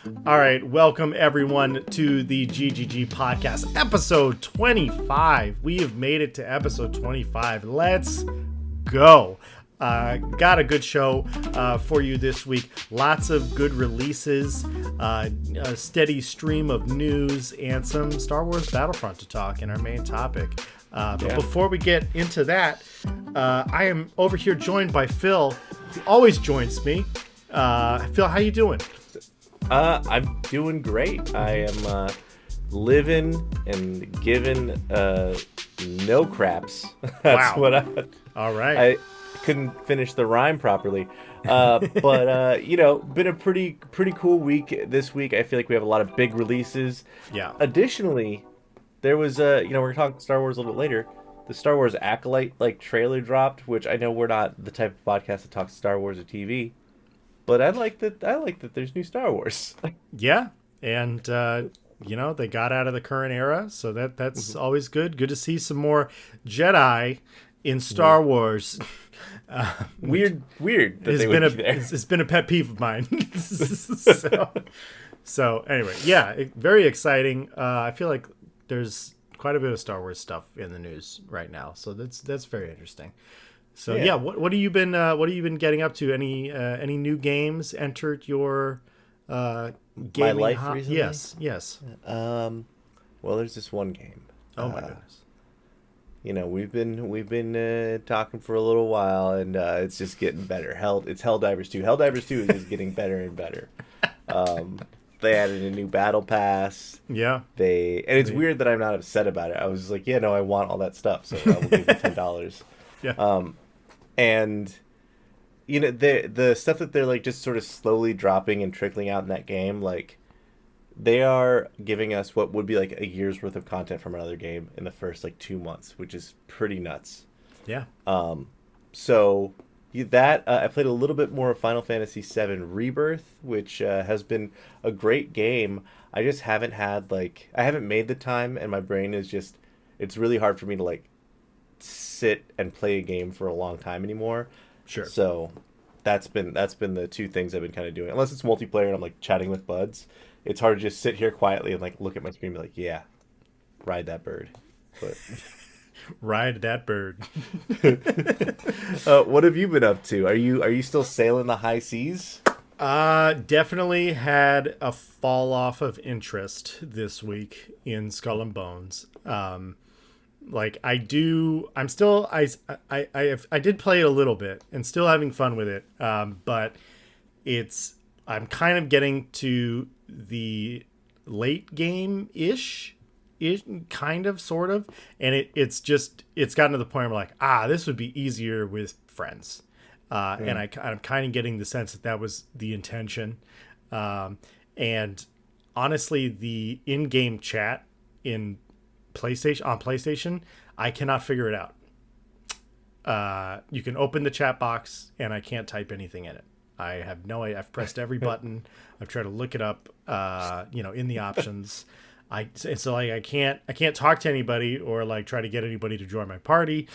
All right, welcome everyone to the GGG Podcast, episode 25. We have made it to episode 25. Let's go. Got a good show for you this week. Lots of good releases, a steady stream of news, and some Star Wars Battlefront to talk in our main topic. But before we get into that, I am over here joined by Phil, who always joins me. Phil, how you doing? I'm doing great. I am living and giving no craps. That's wow. what All right. I couldn't finish the rhyme properly. But been a pretty cool week this week. I feel like we have a lot of big releases. Yeah. Additionally, there was we're gonna talk Star Wars a little bit later. The Star Wars Acolyte trailer dropped, which I know we're not the type of podcast that talks Star Wars or TV. But I like that there's new Star Wars. Yeah, and they got out of the current era, so that's always good. Good to see some more Jedi in Star Wars. Weird that it's they been would be there. It's been a pet peeve of mine. so anyway, yeah, very exciting. I feel like there's quite a bit of Star Wars stuff in the news right now, so that's very interesting. So yeah, what have you been getting up to? Any new games entered your gaming my life recently? Yes. Well, there's this one game. Oh my goodness. We've been talking for a little while, and it's just getting better. It's Helldivers 2. Helldivers 2 is just getting better and better. They added a new battle pass. Yeah. It's weird that I'm not upset about it. I was like, I want all that stuff, so I will give you $10. Yeah. And the stuff that they're just sort of slowly dropping and trickling out in that game, they are giving us what would be a year's worth of content from another game in the first 2 months, which is pretty nuts. Yeah. So I played a little bit more of Final Fantasy VII Rebirth, which has been a great game. I just haven't had I haven't made the time, and my brain is it's really hard for me to sit and play a game for a long time anymore. Sure. So that's been the two things I've been kind of doing. Unless it's multiplayer and I'm chatting with buds, it's hard to just sit here quietly and look at my screen and be yeah, ride that bird. But ride that bird. What have you been up to? Are you still sailing the high seas? Definitely had a fall off of interest this week in Skull and Bones. I did play it a little bit and still having fun with it. But I'm kind of getting to the late game ish, kind of, sort of. And it's gotten to the point where this would be easier with friends. And I'm kind of getting the sense that was the intention. And honestly, the in-game chat on PlayStation, I cannot figure it out. You can open the chat box and I can't type anything in it. I have no idea. I've pressed every button. I've tried to look it up, in the options. I can't talk to anybody or try to get anybody to join my party.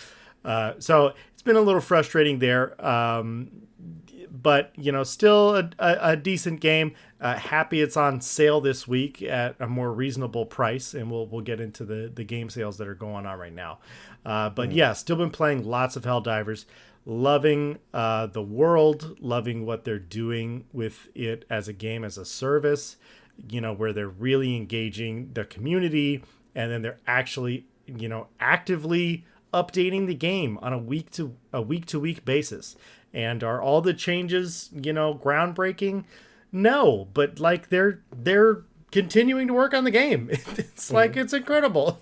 So it's been a little frustrating there. But still a decent game. Happy it's on sale this week at a more reasonable price, and we'll get into the game sales that are going on right now. But still been playing lots of Helldivers, loving the world, loving what they're doing with it as a game as a service. Where they're really engaging the community, and then they're actually actively updating the game on a week to week basis. And are all the changes, groundbreaking? No, but they're continuing to work on the game. It's it's incredible.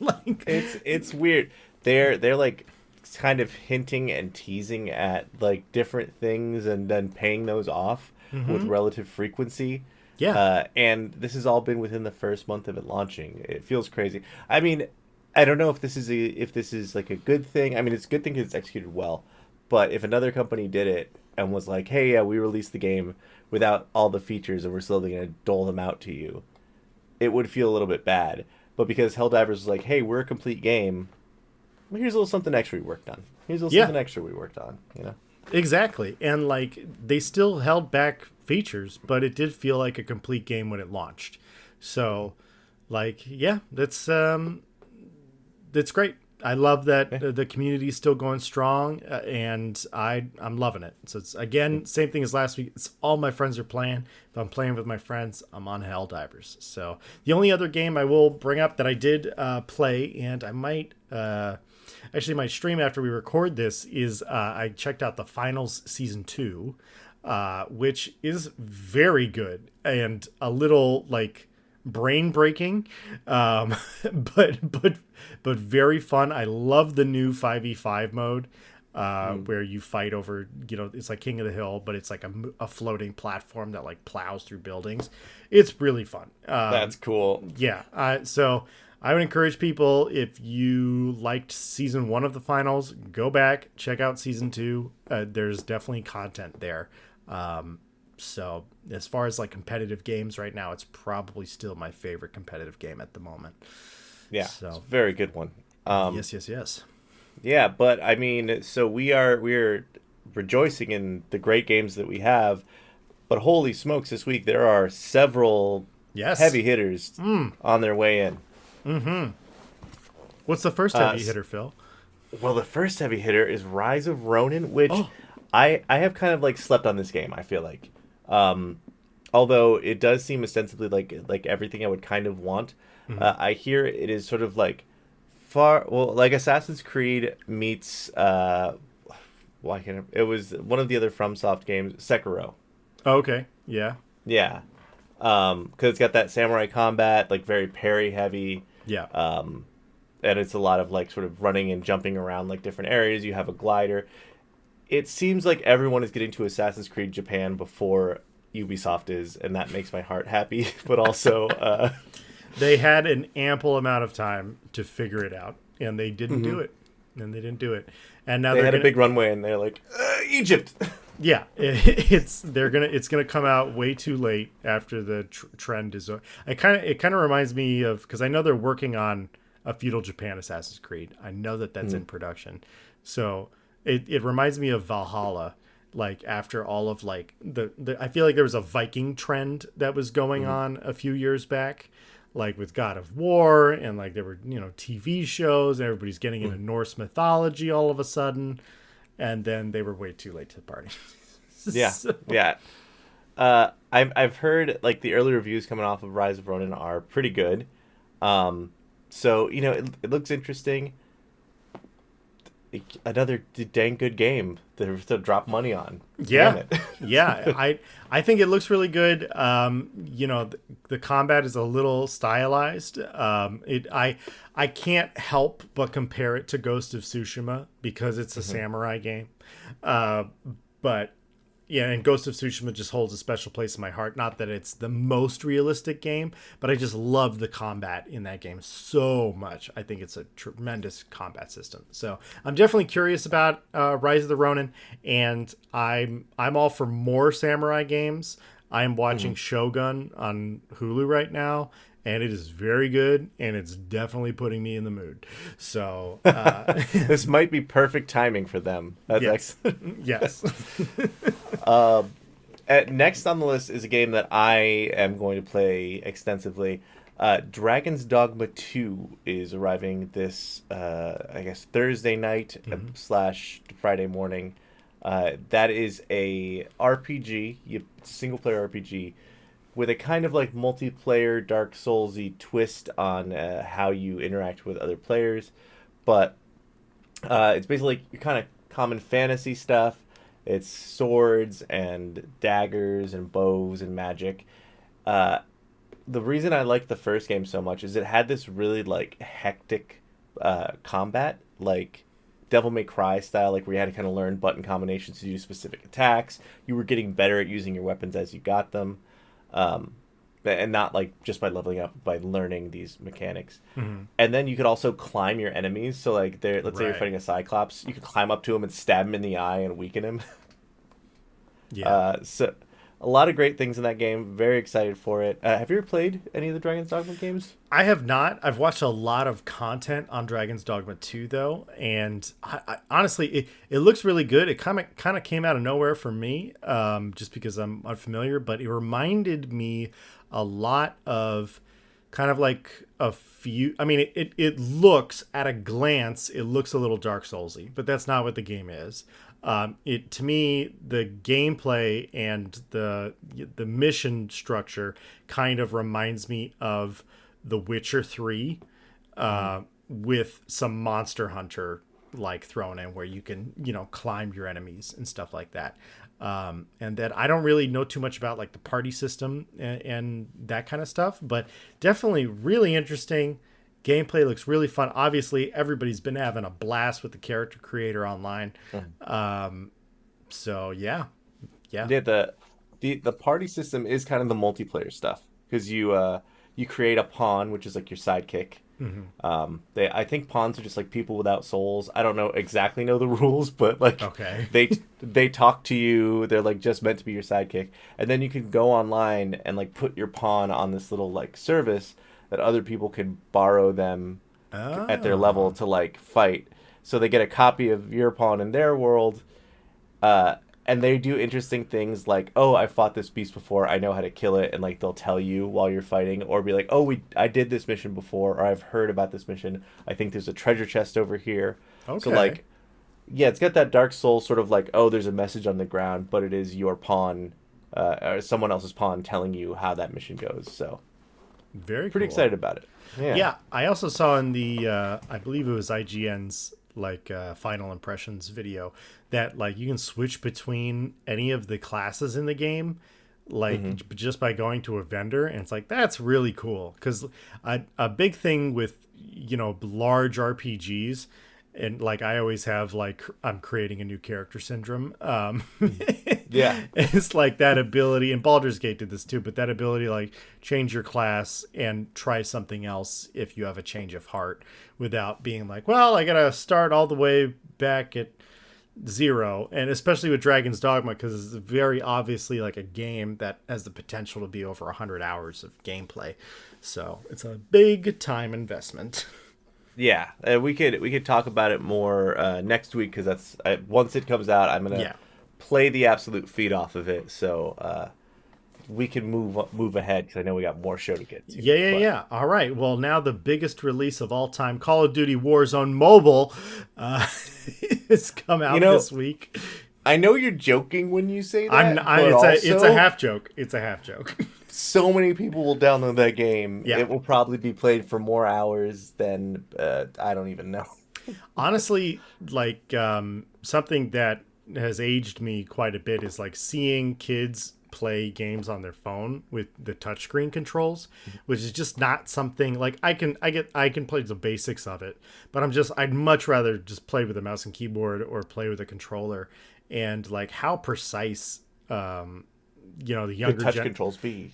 It's weird. They're kind of hinting and teasing at different things and then paying those off with relative frequency. Yeah. And this has all been within the first month of it launching. It feels crazy. I mean, I don't know if this is a good thing. I mean, it's a good thing because it's executed well. But if another company did it and was hey, yeah, we released the game without all the features and we're still going to dole them out to you, it would feel a little bit bad. But because Helldivers was hey, we're a complete game, here's a little something extra we worked on. Here's a little something extra we worked on, Exactly. And they still held back features, but it did feel like a complete game when it launched. So, like, yeah, that's great. I love that the community is still going strong, and I'm loving it. So it's, again, same thing as last week. It's all my friends are playing. If I'm playing with my friends, I'm on Helldivers. So the only other game I will bring up that I did play, and I might actually my stream after we record this is I checked out the Finals Season 2, which is very good and a little like brain breaking, but very fun. I love the new 5v5 mode, where you fight over, it's like King of the Hill, but it's like a floating platform that like plows through buildings. It's really fun. That's cool. Yeah. So I would encourage people, if you liked season 1 of the Finals, go back, check out season 2. There's definitely content there. So as far as like competitive games right now, it's probably still my favorite competitive game at the moment. Yeah, so it's a very good one. Yes. Yeah, but I mean, so we're rejoicing in the great games that we have, but holy smokes, this week there are several heavy hitters on their way in. Mm-hmm. What's the first heavy hitter, Phil? Well, the first heavy hitter is Rise of Ronin, which I have kind of like slept on this game, I feel like. Although it does seem ostensibly like everything I would kind of want. I hear it is sort of like like Assassin's Creed meets it was one of the other FromSoft games, Sekiro. Oh, okay. Yeah. Because it's got that samurai combat, like very parry heavy. Yeah. And it's a lot of like sort of running and jumping around like different areas. You have a glider. It seems like everyone is getting to Assassin's Creed Japan before Ubisoft is, and that makes my heart happy. But also, they had an ample amount of time to figure it out, and they didn't do it. And now they had a big runway, and they're like, Egypt. Yeah, it's gonna come out way too late after the trend is. It kind of reminds me of, because I know they're working on a feudal Japan Assassin's Creed. I know that's in production, so it reminds me of Valhalla. Like after all of like the I feel like there was a Viking trend that was going on a few years back, like with God of War, and like there were TV shows, and everybody's getting into Norse mythology all of a sudden, and then they were way too late to the party. Yeah. I've heard like the early reviews coming off of Rise of Ronin are pretty good. So it looks interesting. Another dang good game to drop money on. Yeah. Yeah. I think it looks really good. The combat is a little stylized. I can't help but compare it to Ghost of Tsushima because it's a samurai game. But yeah, and Ghost of Tsushima just holds a special place in my heart. Not that it's the most realistic game, but I just love the combat in that game so much. I think it's a tremendous combat system. So I'm definitely curious about Rise of the Ronin, and I'm all for more samurai games. I am watching Shogun on Hulu right now, and it is very good, and it's definitely putting me in the mood. So this might be perfect timing for them. That's excellent. Yes. Next on the list is a game that I am going to play extensively. Dragon's Dogma 2 is arriving this, I guess, Thursday night / Friday morning. That is a RPG, single-player RPG, with a kind of like multiplayer Dark Souls-y twist on how you interact with other players. But it's basically kind of common fantasy stuff. It's swords and daggers and bows and magic. The reason I liked the first game so much is it had this really like hectic combat, like Devil May Cry style, like where you had to kind of learn button combinations to do specific attacks. You were getting better at using your weapons as you got them. And not like just by leveling up, by learning these mechanics. And then you could also climb your enemies. So like let's say you're fighting a Cyclops, you could climb up to him and stab him in the eye and weaken him. Yeah. A lot of great things in that game. Very excited for it. Have you ever played any of the Dragon's Dogma games? I have not. I've watched a lot of content on Dragon's Dogma 2, though, and I honestly, it looks really good. It kind of came out of nowhere for me, just because I'm unfamiliar, but it reminded me a lot of kind of like a few. I mean, it looks at a glance, it looks a little Dark Soulsy, but that's not what the game is. To me, the gameplay and the mission structure kind of reminds me of The Witcher 3, with some Monster Hunter like thrown in, where you can climb your enemies and stuff like that. And that I don't really know too much about, like the party system and that kind of stuff, but definitely really interesting. Gameplay looks really fun. Obviously, everybody's been having a blast with the character creator online. So yeah. The party system is kind of the multiplayer stuff, because you create a pawn, which is like your sidekick. I think pawns are just like people without souls. I don't exactly know the rules, but like Okay. they talk to you. They're like just meant to be your sidekick, and then you can go online and like put your pawn on this little like service that other people can borrow them at their level to like fight. So they get a copy of your pawn in their world, and they do interesting things like, oh, I fought this beast before, I know how to kill it, and like they'll tell you while you're fighting, or be like, oh, I did this mission before, or I've heard about this mission. I think there's a treasure chest over here. Okay. So like, yeah, it's got that Dark Souls sort of like, oh, there's a message on the ground, but it is your pawn, or someone else's pawn telling you how that mission goes. So Very pretty cool. excited about it. Yeah, I also saw in the I believe it was IGN's like final impressions video that like you can switch between any of the classes in the game, like just by going to a vendor, and it's like that's really cool, because a big thing with large RPGs, and like I always have like I'm creating a new character syndrome. Yeah. It's like that ability, and Baldur's Gate did this too, but that ability to like change your class and try something else if you have a change of heart, without being like, well, I gotta start all the way back at 0. And especially with Dragon's Dogma, because it's very obviously like a game that has the potential to be over 100 hours of gameplay, so it's a big time investment. Yeah, we could talk about it more next week, because that's once it comes out, I'm gonna play the absolute feed off of it. So we can move ahead, because I know we got more show to get to. Yeah. All right. Well, now the biggest release of all time, Call of Duty Warzone Mobile, has come out this week. I know you're joking when you say that. It's a half joke. It's a half joke. So many people will download that game. Yeah. It will probably be played for more hours than I don't even know. Honestly, like something that has aged me quite a bit is like seeing kids play games on their phone with the touchscreen controls, which is just not something like I can play the basics of it, but I'd much rather just play with a mouse and keyboard or play with a controller. And like how precise the younger touch controls be.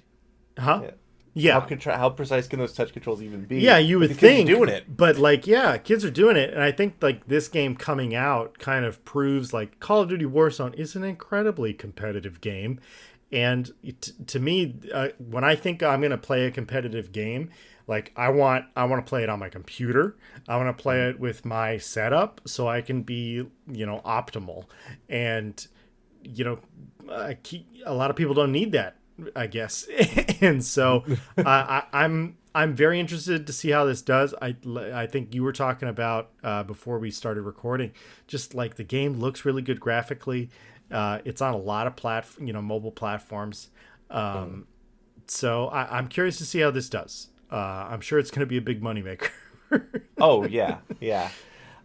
Huh? Yeah. How precise can those touch controls even be? Yeah, you would think. Kids are doing it. But like, yeah, kids are doing it. And I think like this game coming out kind of proves like Call of Duty Warzone is an incredibly competitive game. And to me, when I think I'm going to play a competitive game, like I want to play it on my computer. I want to play it with my setup so I can be, optimal. And, a lot of people don't need that, I guess. And so I'm very interested to see how this does. I think you were talking about before we started recording, just like the game looks really good graphically. It's on a lot of mobile platforms. So I'm curious to see how this does. I'm sure it's going to be a big moneymaker. Oh yeah.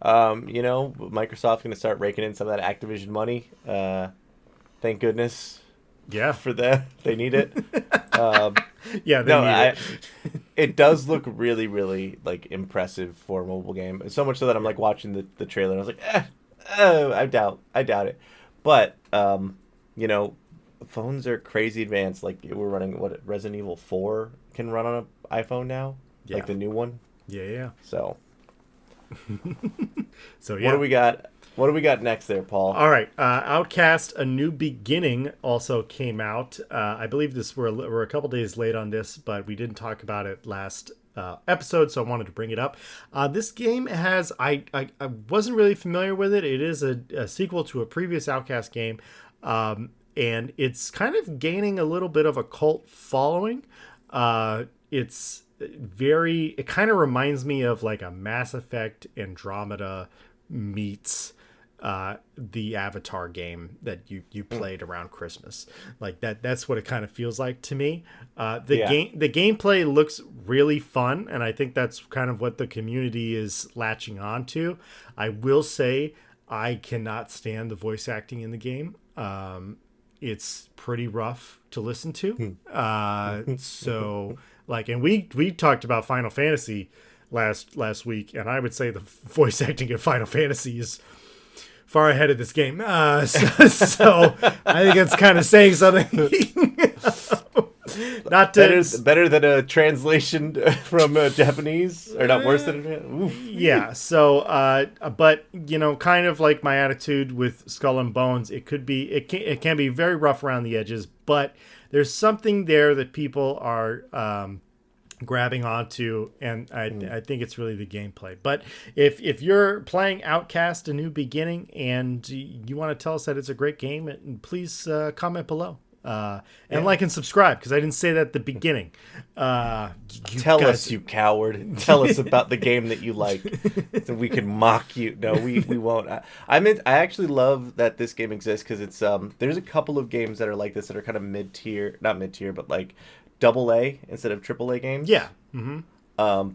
Microsoft's going to start raking in some of that Activision money. Thank goodness. Yeah, for that they need it. It does look really, really like impressive for a mobile game. So much so that I'm like watching the trailer and I was like, I doubt it. But phones are crazy advanced. Like we're running Resident Evil 4 can run on an iPhone now, like the new one. Yeah. So So what do we got? What do we got next there, Paul? All right, Outcast: A New Beginning also came out. I believe we're a couple days late on this, but we didn't talk about it last episode, so I wanted to bring it up. This game has I wasn't really familiar with it. It is a sequel to a previous Outcast game, and it's kind of gaining a little bit of a cult following. It kind of reminds me of like a Mass Effect Andromeda meets the Avatar game that you played around Christmas. Like that's what it kind of feels like to me. The gameplay looks really fun, and I think that's kind of what the community is latching on to. I will say I cannot stand the voice acting in the game. It's pretty rough to listen to. So like, and we talked about Final Fantasy last week, and I would say the voice acting of Final Fantasy is far ahead of this game. So I think it's kind of saying something. Not better than a translation from Japanese, or not worse than Oof. Yeah. So, but kind of like my attitude with Skull and Bones, it can be very rough around the edges, but there's something there that people are grabbing onto, and I think it's really the gameplay. But if you're playing Outcast: A New Beginning and you want to tell us that it's a great game, please comment below. And like and subscribe, because I didn't say that at the beginning. Tell us, you coward. Tell us about the game that you like, so we can mock you. No, we won't. I actually love that this game exists, because it's there's a couple of games that are like this that are kind of not mid tier, but like AA instead of AAA games. Yeah. Mm-hmm.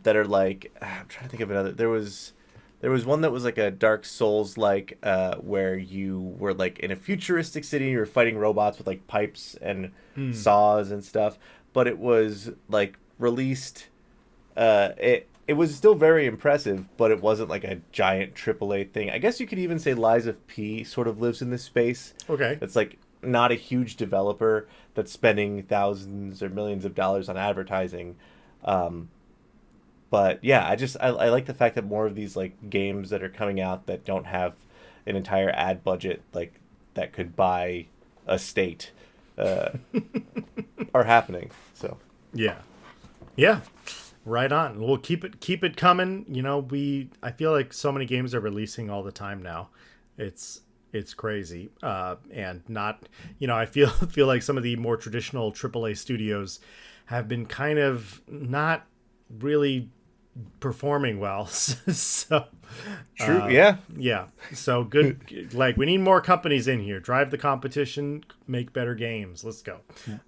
That are like, I'm trying to think of another. There was one that was like a Dark Souls like, where you were like in a futuristic city, you were fighting robots with like pipes and saws and stuff. But it was like released. It was still very impressive, but it wasn't like a giant AAA thing. I guess you could even say Lies of P sort of lives in this space. Okay. It's like not a huge developer that's spending thousands or millions of dollars on advertising. But yeah, I like the fact that more of these like games that are coming out that don't have an entire ad budget like that could buy a state are happening. So yeah, right on. We'll keep it coming. I feel like so many games are releasing all the time now. It's crazy, and not I feel like some of the more traditional AAA studios have been kind of not really performing well. So true. Yeah, so good. Like, we need more companies in here, drive the competition, make better games. Let's go.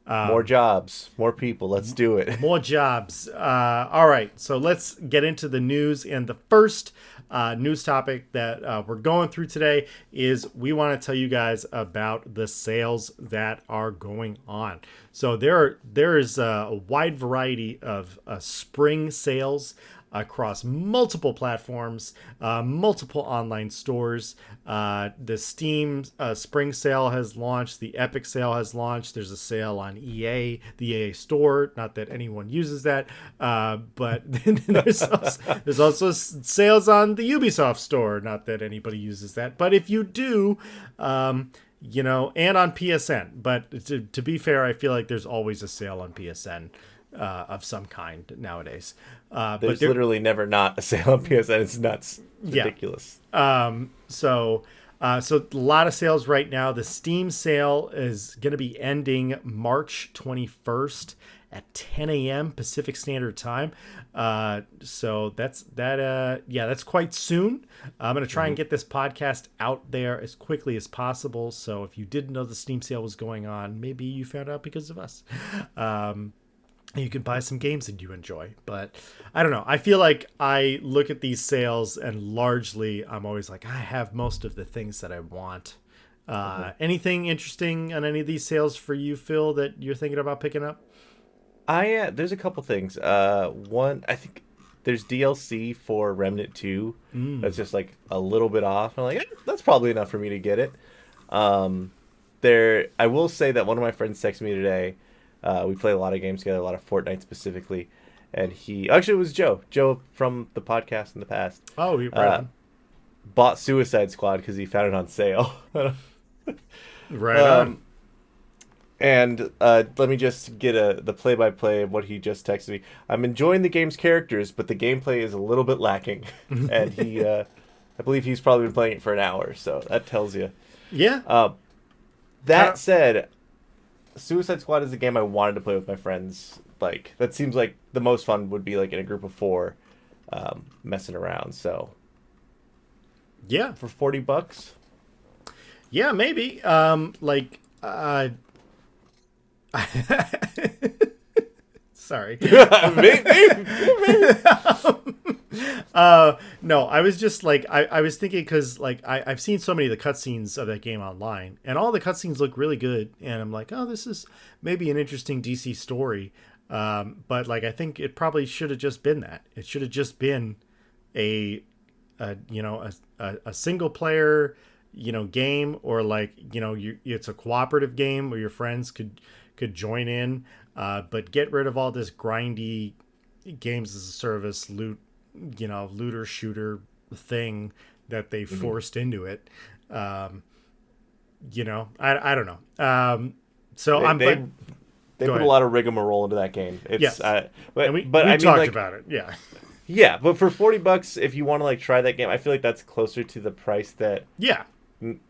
More jobs, more people, let's do it. More jobs. All right, so let's get into the news. And the first news topic that we're going through today is we want to tell you guys about the sales that are going on. So there is a wide variety of spring sales across multiple platforms, multiple online stores. The Steam spring sale has launched. The Epic sale has launched. There's a sale on EA, the EA store. Not that anyone uses that, but there's also sales on the Ubisoft store. Not that anybody uses that, but if you do, and on PSN. But to be fair, I feel like there's always a sale on PSN. Of some kind nowadays. There's literally never not a sale on PSN. It's nuts. It's ridiculous. So a lot of sales right now. The Steam sale is going to be ending March 21st at 10 a.m. Pacific Standard Time. So that's quite soon. I'm going to try and get this podcast out there as quickly as possible. So if you didn't know the Steam sale was going on, maybe you found out because of us. You can buy some games that you enjoy, but I don't know. I feel like I look at these sales and largely I'm always like, I have most of the things that I want. Anything interesting on any of these sales for you, Phil, that you're thinking about picking up? There's a couple things. One, I think there's DLC for Remnant 2 that's just like a little bit off. I'm like, that's probably enough for me to get it. I will say that one of my friends texted me today. We play a lot of games together, a lot of Fortnite specifically, and it was Joe from the podcast in the past. Oh, right on. bought Suicide Squad because he found it on sale. Right on. And let me just get the play-by-play of what he just texted me. I'm enjoying the game's characters, but the gameplay is a little bit lacking. And he, I believe he's probably been playing it for an hour, so that tells you. Yeah. That said, Suicide Squad is a game I wanted to play with my friends. Like, that seems like the most fun would be like in a group of 4, messing around. So, yeah, for $40. Yeah, maybe. Sorry. maybe. No, I was just like, I was thinking because like I've seen so many of the cutscenes of that game online, and all the cutscenes look really good, and I'm like, oh, this is maybe an interesting DC story. But like, I think it probably should have just been that. It should have just been a single player, game, or like, it's a cooperative game where your friends could join in, but get rid of all this grindy games as a service looter shooter thing that they forced into it. I don't know. So they put a lot of rigmarole into that game. It's, yes. but we I mean, talked like, about it. Yeah. Yeah, but for $40, if you want to like try that game, I feel like that's closer to the price that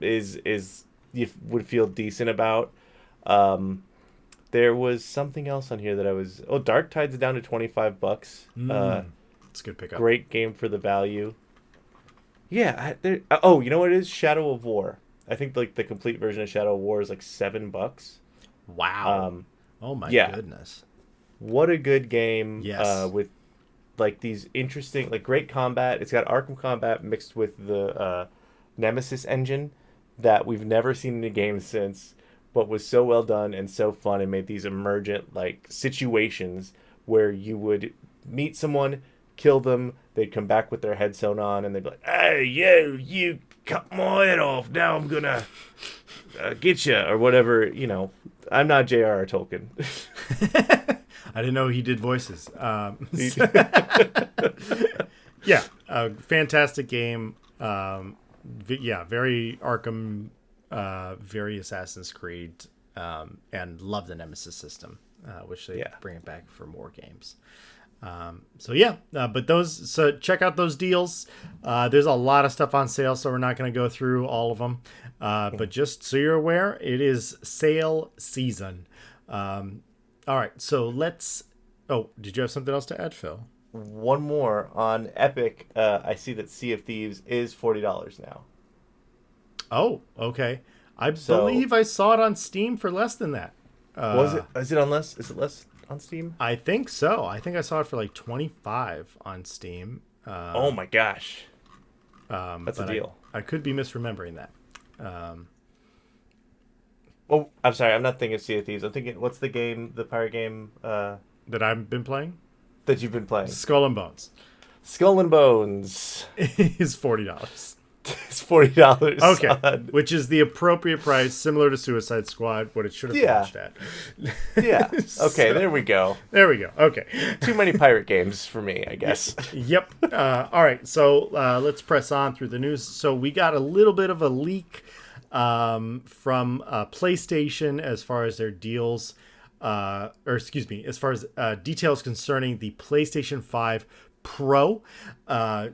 is you would feel decent about. There was something else on here that I was. Oh, Dark Tide's down to $25. It's a good pickup. Great game for the value. Yeah. You know what it is? Shadow of War. I think like the complete version of Shadow of War is like $7. Wow. Oh my goodness. What a good game. Yes. With like these interesting, like great combat. It's got Arkham combat mixed with the Nemesis engine that we've never seen in a game since, but was so well done and so fun and made these emergent like situations where you would meet someone, kill them, they'd come back with their head sewn on, and they'd be like, "Hey, you cut my head off. Now I'm gonna get you," or whatever. I'm not J.R.R. Tolkien. I didn't know he did voices. Yeah, fantastic game. Very Arkham, very Assassin's Creed, and love the Nemesis system. Wish they bring it back for more games. So check out those deals. There's a lot of stuff on sale, so we're not going to go through all of them. But just so you're aware, it is sale season. All right, so let's... Oh, did you have something else to add, Phil? One more. On Epic, I see that Sea of Thieves is $40 now. Oh, okay. I believe I saw it on Steam for less than that. Is it less on Steam? I think so. I think I saw it for like $25 on Steam. Oh my gosh. That's a deal. I could be misremembering that. Oh, I'm sorry. I'm not thinking of Sea of Thieves. I'm thinking, what's the pirate game? That I've been playing? That you've been playing? Skull and Bones. Skull and Bones. Is $40. It's $40. Okay. Which is the appropriate price, similar to Suicide Squad, what it should have launched at. Yeah. Okay, there we go. There we go. Okay. Too many pirate games for me, I guess. Yep. All right. So let's press on through the news. So we got a little bit of a leak from PlayStation as far as their deals, as far as details concerning the PlayStation 5 Pro.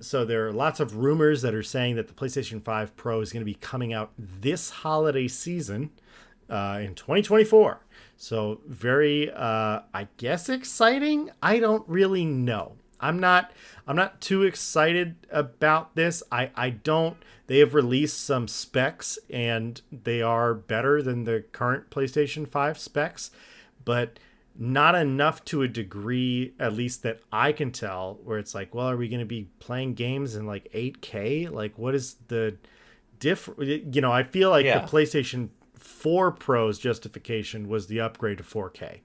So there are lots of rumors that are saying that the PlayStation 5 Pro is going to be coming out this holiday season in 2024. So very, I guess, exciting. I don't really know. I'm not too excited about this. They have released some specs and they are better than the current PlayStation 5 specs, but not enough to a degree, at least that I can tell, where it's like, well, are we going to be playing games in like 8K? Like, what is the difference? I feel like the PlayStation 4 Pro's justification was the upgrade to 4K.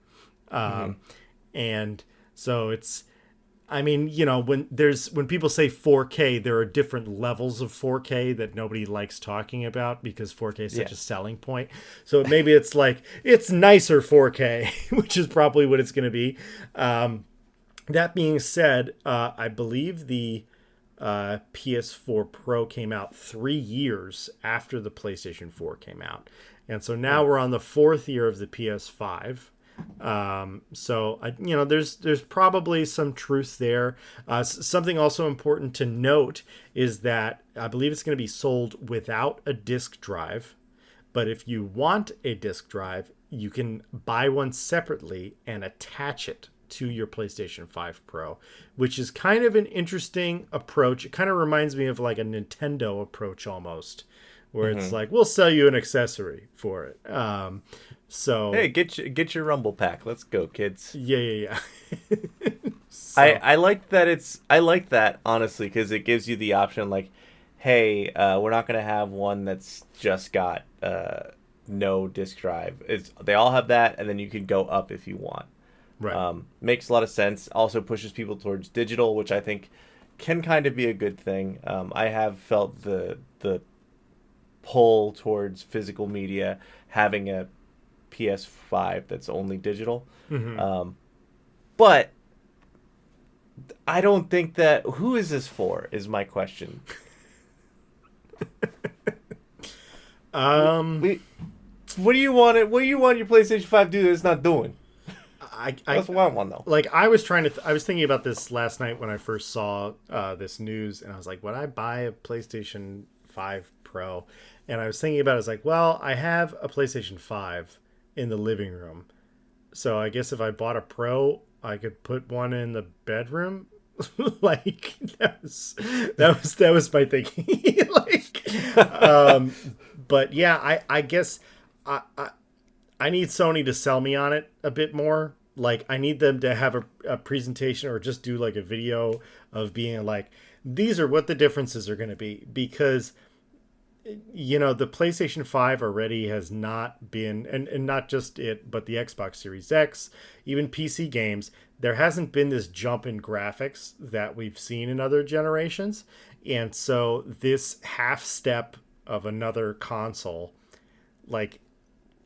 And so it's, when people say 4K, there are different levels of 4K that nobody likes talking about because 4K is such a selling point. So maybe it's like, it's nicer 4K, which is probably what it's going to be. That being said, I believe the PS4 Pro came out 3 years after the PlayStation 4 came out. And so now we're on the 4th year of the PS5. There's probably some truth there. Something also important to note is that I believe it's going to be sold without a disk drive. But if you want a disk drive, you can buy one separately and attach it to your PlayStation 5 Pro, which is kind of an interesting approach. It kind of reminds me of like a Nintendo approach almost, where it's like, we'll sell you an accessory for it. Hey, get your Rumble Pack. Let's go, kids. Yeah. So. I like that honestly, because it gives you the option like, hey, we're not gonna have one that's just got no disk drive. They all have that, and then you can go up if you want. Right. Makes a lot of sense. Also pushes people towards digital, which I think can kind of be a good thing. I have felt the pull towards physical media, having a PS5 that's only digital. But I don't think that... Who is this for, is my question. What do you want your PlayStation 5 to do that it's not doing? I just want one though. Like I was thinking about this last night when I first saw this news, and I was like, would I buy a PlayStation 5 Pro? And I was thinking about it, I was like, well, I have a PlayStation 5 in the living room, so I guess if I bought a Pro, I could put one in the bedroom. Like that was my thinking. But yeah, I guess I need Sony to sell me on it a bit more. Like I need them to have a presentation or just do like a video of being like, these are what the differences are going to be, because the PlayStation 5 already has not been, and not just it, but the Xbox Series X, even PC games, there hasn't been this jump in graphics that we've seen in other generations. And so this half step of another console, like,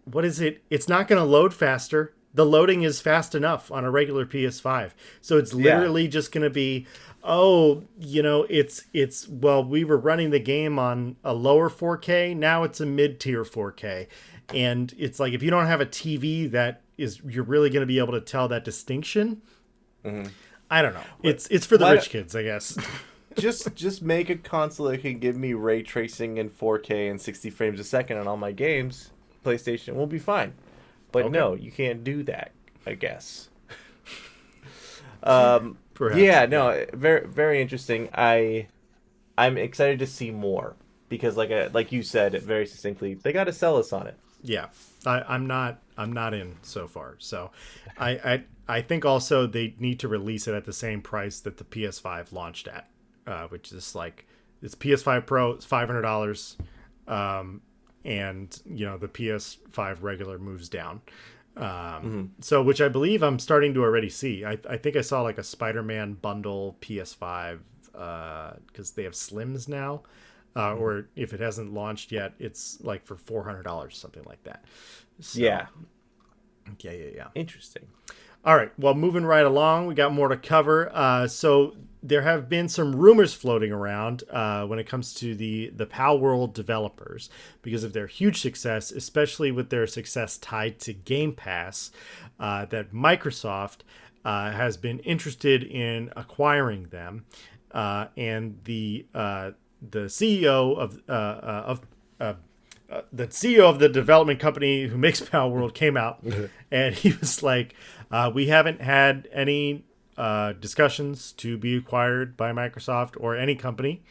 what is it? It's not going to load faster. The loading is fast enough on a regular PS5. So it's literally just going to be, we were running the game on a lower 4K. Now it's a mid-tier 4K. And it's like, if you don't have a TV you're really going to be able to tell that distinction. I don't know. It's for the rich kids, I guess. just make a console that can give me ray tracing in 4K and 60 frames a second on all my games. PlayStation will be fine. But no, you can't do that, I guess. Very, very interesting. I'm excited to see more, because like you said very succinctly, they got to sell us on it. Yeah. I'm not in so far. So I think also they need to release it at the same price that the PS5 launched at, which is like, it's PS5 Pro, it's $500. And the PS5 regular moves down. So, which I believe I'm starting to already see. I think I saw like a Spider-Man bundle PS5, because they have Slims now, or if it hasn't launched yet, it's like for $400, something like that. So, yeah. Interesting. All right. Well, moving right along, we got more to cover. So there have been some rumors floating around when it comes to the Palworld developers, because of their huge success, especially with their success tied to Game Pass, that Microsoft has been interested in acquiring them. And the CEO of the development company who makes Palworld came out and he was like, we haven't had any discussions to be acquired by Microsoft or any company,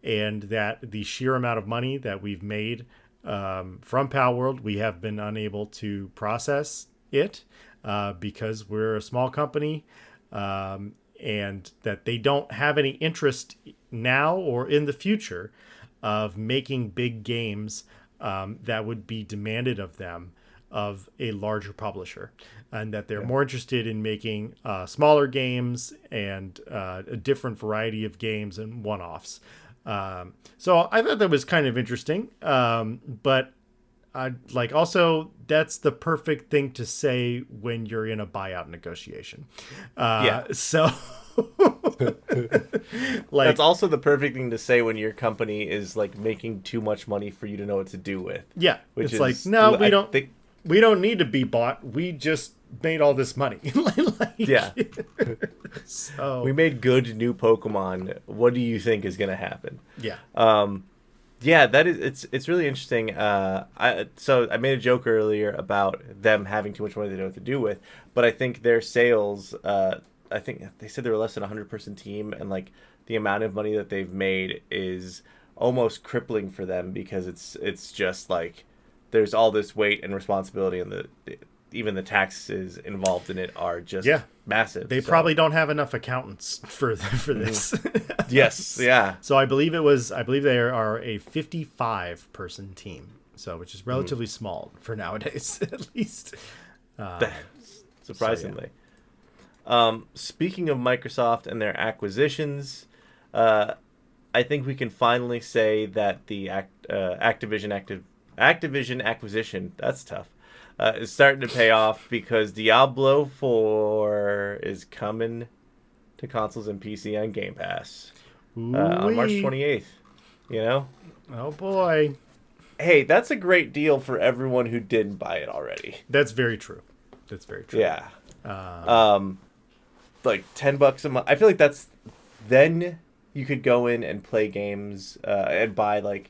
and that the sheer amount of money that we've made from Palworld, we have been unable to process it because we're a small company, and that they don't have any interest now or in the future of making big games that would be demanded of them of a larger publisher, and that they're more interested in making smaller games and a different variety of games and one-offs. So I thought that was kind of interesting, but also that's the perfect thing to say when you're in a buyout negotiation. So Like, that's also the perfect thing to say when your company is like making too much money for you to know what to do with. yeah, Which it's is, like, no, I think, we don't need to be bought. We just made all this money. Like, yeah. So We made good new Pokemon. What do you think is going to happen? yeah. Yeah, that is it's really interesting. So I made a joke earlier about them having too much money they don't know what to do with, but I think their sales. I think they said they were less than 100-person team, and like the amount of money that they've made is almost crippling for them because it's just like there's all this weight and responsibility, and even the taxes involved in it are just massive. They probably don't have enough accountants for this. Yes, yeah. So I believe they are a 55-person team. So which is relatively small for nowadays, at least. Surprisingly. Speaking of Microsoft and their acquisitions, I think we can finally say that the Activision acquisition, that's tough, is starting to pay off because Diablo 4 is coming to consoles and PC on Game Pass on March 28th. You know? Oh boy. Hey, that's a great deal for everyone who didn't buy it already. That's very true. Yeah. Like $10 a month. I feel like that's then you could go in and play games and buy like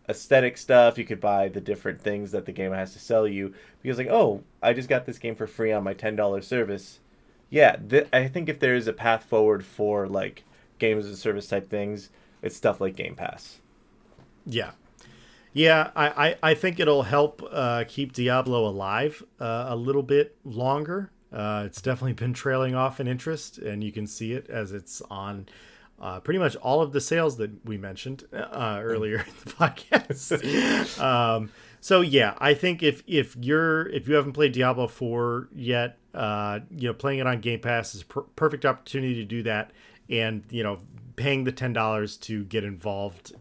aesthetic stuff. You could buy the different things that the game has to sell you because like, oh, I just got this game for free on my $10 service. Yeah, I think if there is a path forward for like games as a service type things, it's stuff like Game Pass. Yeah. Yeah, I think it'll help keep Diablo alive a little bit longer. It's definitely been trailing off in interest, and you can see it as it's on pretty much all of the sales that we mentioned earlier in the podcast. So yeah, I think if you haven't played Diablo 4 yet, playing it on Game Pass is perfect opportunity to do that, and paying the $10 to get involved,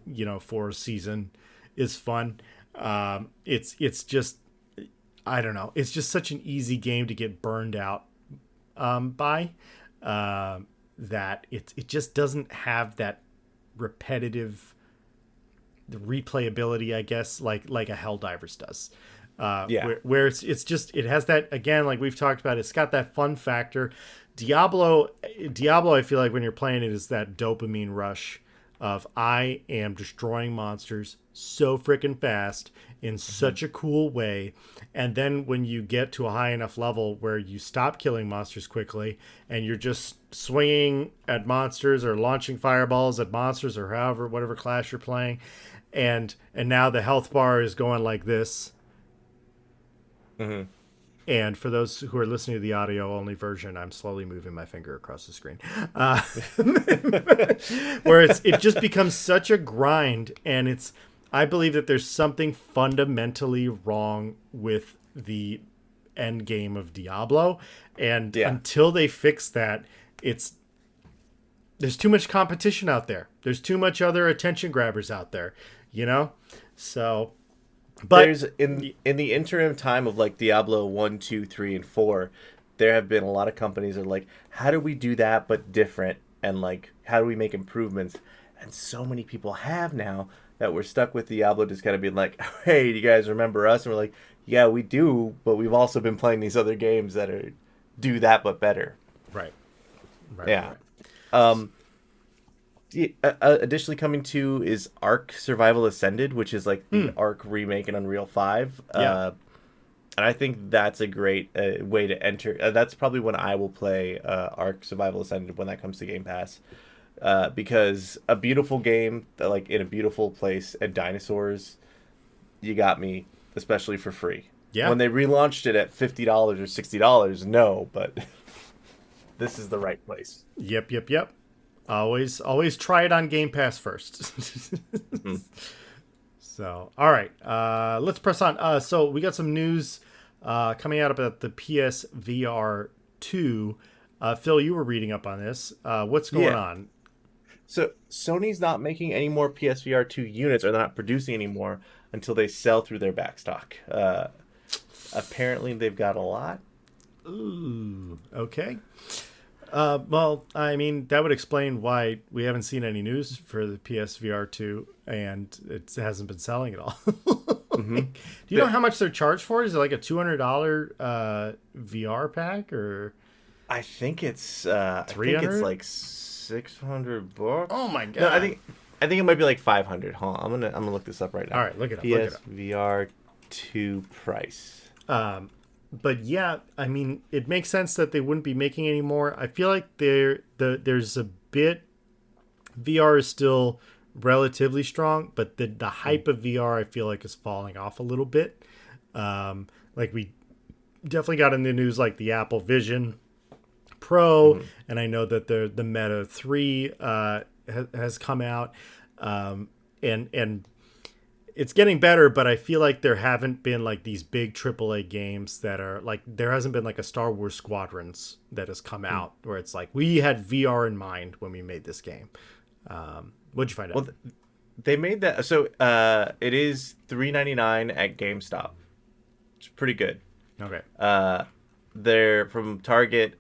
for a season is fun. It's just, I don't know. It's just such an easy game to get burned out by that it just doesn't have that repetitive replayability, I guess, like a Helldivers does. Where it's just, it has that, again, like we've talked about, it's got that fun factor. Diablo, I feel like when you're playing it is that dopamine rush of I am destroying monsters so freaking fast in such a cool way, and then when you get to a high enough level where you stop killing monsters quickly and you're just swinging at monsters or launching fireballs at monsters or whatever class you're playing, and now the health bar is going like this. And for those who are listening to the audio-only version, I'm slowly moving my finger across the screen. Where it just becomes such a grind, and I believe that there's something fundamentally wrong with the end game of Diablo, and until they fix that, there's too much competition out there. There's too much other attention grabbers out there, So... But there's in the interim time of like Diablo 1, 2, 3, and 4, there have been a lot of companies that are like, how do we do that but different? And like, how do we make improvements? And so many people have now that we're stuck with Diablo just kind of being like, hey, do you guys remember us? And we're like, yeah, we do, but we've also been playing these other games that do that but better. Right. Yeah. Additionally coming to is Ark Survival Ascended, which is like the Ark remake in Unreal 5. And I think that's a great way to enter. That's probably when I will play Ark Survival Ascended when that comes to Game Pass. Because a beautiful game, like in a beautiful place, and dinosaurs, you got me, especially for free. Yeah. When they relaunched it at $50 or $60, no, but this is the right place. Yep. Always try it on Game Pass first. So, all right, let's press on. So we got some news coming out about the PSVR 2. Phil, you were reading up on this. What's going on? So Sony's not making any more PSVR 2 units, or they're not producing anymore until they sell through their backstock. Apparently, they've got a lot. Ooh, okay. Well, I mean, that would explain why we haven't seen any news for the PSVR 2 and it hasn't been selling at all. Mm-hmm. Do you know how much they're charged for? Is it like a $200 VR pack or I think it's 300? like $600. Oh my god! No, I think it might be like 500. Hold on, I'm gonna look this up right now. All right, look it up. Look it up. PSVR 2 price. But yeah, I mean, it makes sense that they wouldn't be making any more. I feel like there's a bit. VR is still relatively strong, but the hype of VR I feel like is falling off a little bit. Like we definitely got in the news like the Apple Vision Pro, and I know that the Meta 3 has come out, and it's getting better, but I feel like there haven't been like these big AAA games that are like, there hasn't been like a Star Wars Squadrons that has come out where it's like, we had VR in mind when we made this game. What'd you find out? Well, they made that. So it is $3.99 at GameStop. It's pretty good. Okay. They're from Target.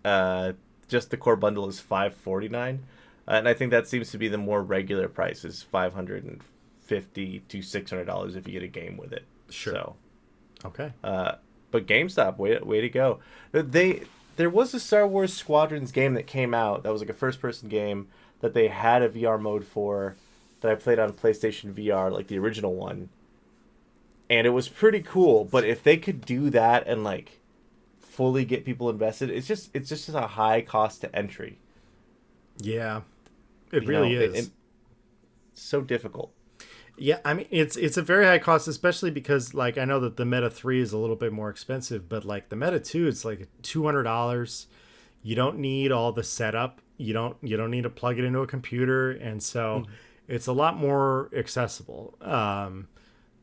Just the core bundle is $5.49, and I think that seems to be the more regular price is $550 to $600 if you get a game with it. Sure. So, okay. but GameStop, way to go. There was a Star Wars Squadrons game that came out that was like a first-person game that they had a VR mode for that I played on PlayStation VR, like the original one, and it was pretty cool. But if they could do that and like fully get people invested, it's just a high cost to entry. Yeah, it really is. It's so difficult. Yeah, I mean it's a very high cost, especially because like I know that the Meta 3 is a little bit more expensive, but like the Meta 2, it's like $200. You don't need all the setup. You don't need to plug it into a computer, and so it's a lot more accessible.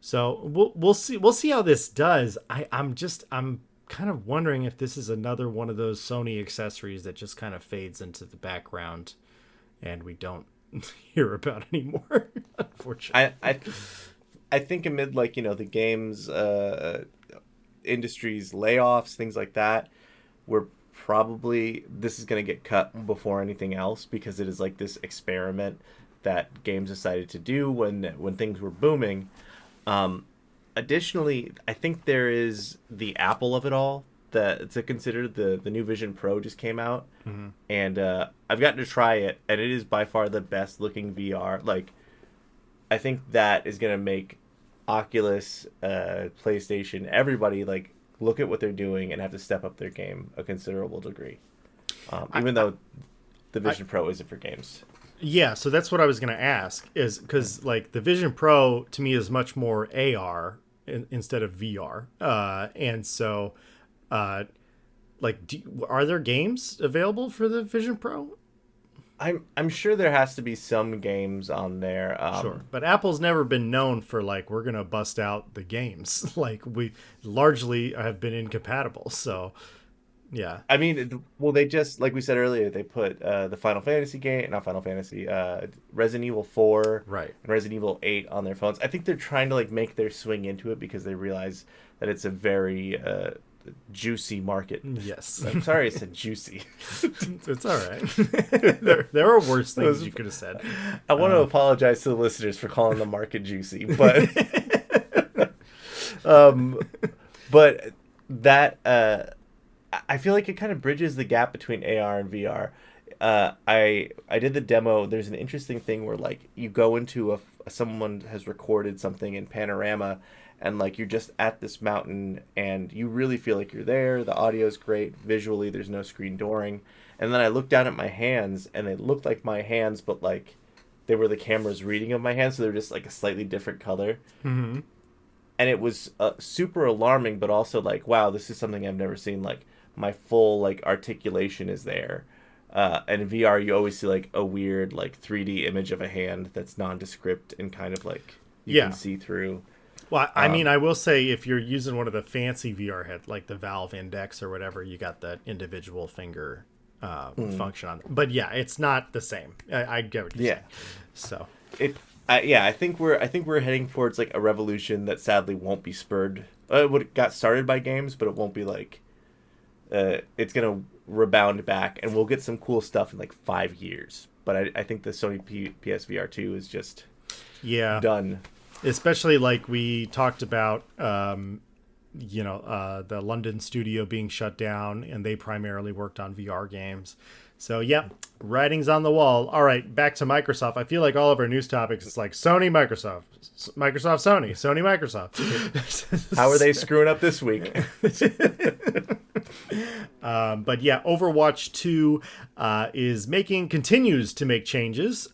So we'll see how this does. I'm kind of wondering if this is another one of those Sony accessories that just kind of fades into the background and we don't hear about anymore, unfortunately. I think amid like, the games industry's layoffs, things like that, this is going to get cut before anything else, because it is like this experiment that games decided to do when things were booming. Additionally, I think there is the Apple of it all to consider. The new Vision Pro just came out, and I've gotten to try it, and it is by far the best looking VR. Like, I think that is going to make Oculus, PlayStation, everybody like look at what they're doing and have to step up their game a considerable degree. Even though the Vision Pro isn't for games. Yeah, so that's what I was going to ask, is because like the Vision Pro to me is much more AR instead of VR, and so like are there games available for the Vision Pro? I'm sure there has to be some games on there. Sure, but Apple's never been known for like, we're gonna bust out the games. Like, we largely have been incompatible. So yeah, I mean, well, they just, like we said earlier, they put the Final Fantasy game, not Final Fantasy, Resident Evil 4, right, and Resident Evil 8 on their phones. I think they're trying to like make their swing into it because they realize that it's a very juicy market. Yes. I'm sorry I said juicy. It's all right. there are worse things you could have said. I want to apologize to the listeners for calling the market juicy, but but that I feel like it kind of bridges the gap between AR and VR. I did the demo. There's an interesting thing where like you go into someone has recorded something in panorama, and like you're just at this mountain and you really feel like you're there. The audio is great. Visually, there's no screen dooring. And then I looked down at my hands and they looked like my hands, but like they were the camera's reading of my hands. So they're just like a slightly different color. Mm-hmm. And it was super alarming, but also like, wow, this is something I've never seen. Like my full like articulation is there. And in VR, you always see like a weird like 3D image of a hand that's nondescript and kind of like you can see through. Well, I mean, I will say if you're using one of the fancy VR heads, like the Valve Index or whatever, you got that individual finger function on. But yeah, it's not the same. I get what you're saying. So I think we're heading towards like a revolution that sadly won't be spurred. It got started by games, but it won't be like it's gonna rebound back, and we'll get some cool stuff in like 5 years. But I think the Sony PSVR 2 is just done. Especially like we talked about, the London studio being shut down, and they primarily worked on VR games. So, writing's on the wall. All right, back to Microsoft. I feel like all of our news topics, it's like Sony, Microsoft, Microsoft, Sony, Sony, Microsoft. How are they screwing up this week? But Overwatch 2 continues to make changes,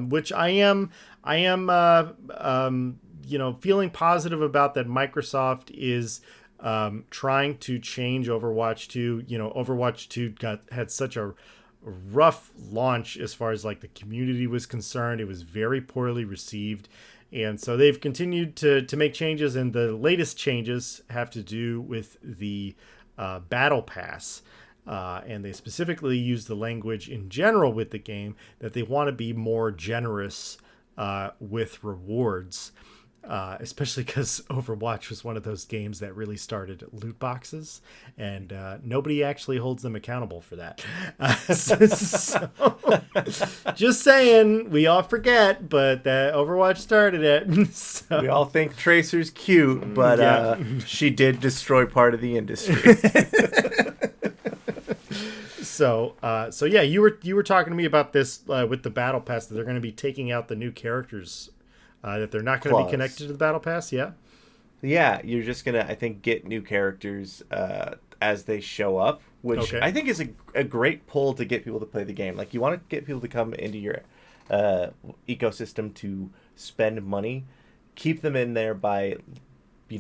which I am feeling positive about, that Microsoft is trying to change Overwatch 2. Overwatch 2 had such a rough launch as far as like the community was concerned. It was very poorly received. And so they've continued to make changes, and the latest changes have to do with the Battle Pass. And they specifically use the language in general with the game that they want to be more generous with rewards. Especially because Overwatch was one of those games that really started loot boxes, and nobody actually holds them accountable for that. So, just saying, we all forget, but that Overwatch started it. So. We all think Tracer's cute, but she did destroy part of the industry. So you were talking to me about this with the Battle Pass, that they're going to be taking out the new characters. That they're not going to be connected to the Battle Pass, yeah? Yeah, you're just going to, I think, get new characters as they show up, which I think is a great pull to get people to play the game. Like, you want to get people to come into your ecosystem to spend money, keep them in there by,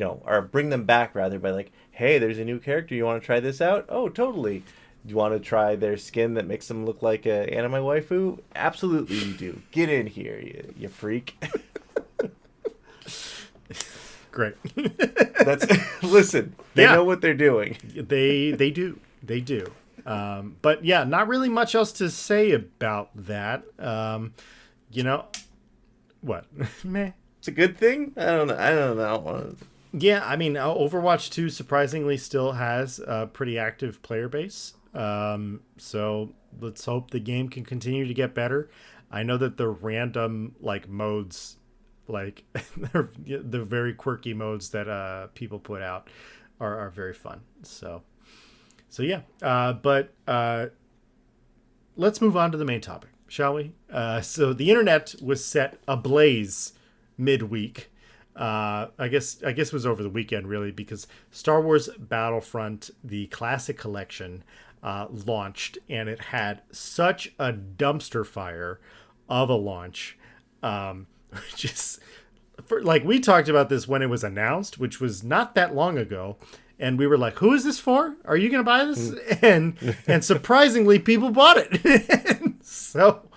or bring them back, rather, by like, hey, there's a new character, you want to try this out? Oh, totally. You want to try their skin that makes them look like an anime waifu? Absolutely you do. Get in here, you freak. Great. Listen, they know what they're doing. They do. But not really much else to say about that. What? Meh. It's a good thing? I don't know. Yeah, I mean, Overwatch 2 surprisingly still has a pretty active player base. So let's hope the game can continue to get better. I know that the random modes, the very quirky modes that people put out are very fun. So but let's move on to the main topic, shall we? So the internet was set ablaze midweek. I guess it was over the weekend, really, because Star Wars Battlefront, the Classic Collection, launched, and it had such a dumpster fire of a launch. Just we talked about this when it was announced, which was not that long ago, and we were like, "Who is this for? Are you going to buy this?" And surprisingly, people bought it. So,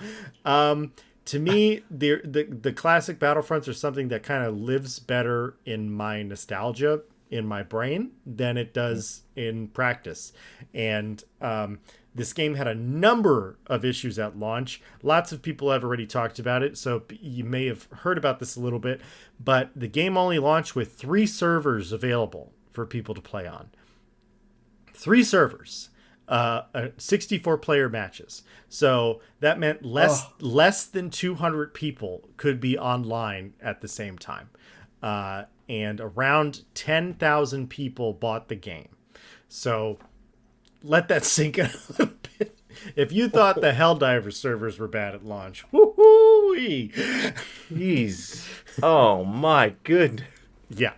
to me, the classic Battlefronts are something that kind of lives better in my nostalgia, in my brain, than it does in practice. And this game had a number of issues at launch. Lots of people have already talked about it, so you may have heard about this a little bit, but the game only launched with 3 servers available for people to play on. 3 servers. 64 player matches. So that meant less than 200 people could be online at the same time. And around 10,000 people bought the game. So let that sink in a little bit. If you thought the Helldiver servers were bad at launch, woo-hoo-wee. Jeez. Oh my goodness. Yeah.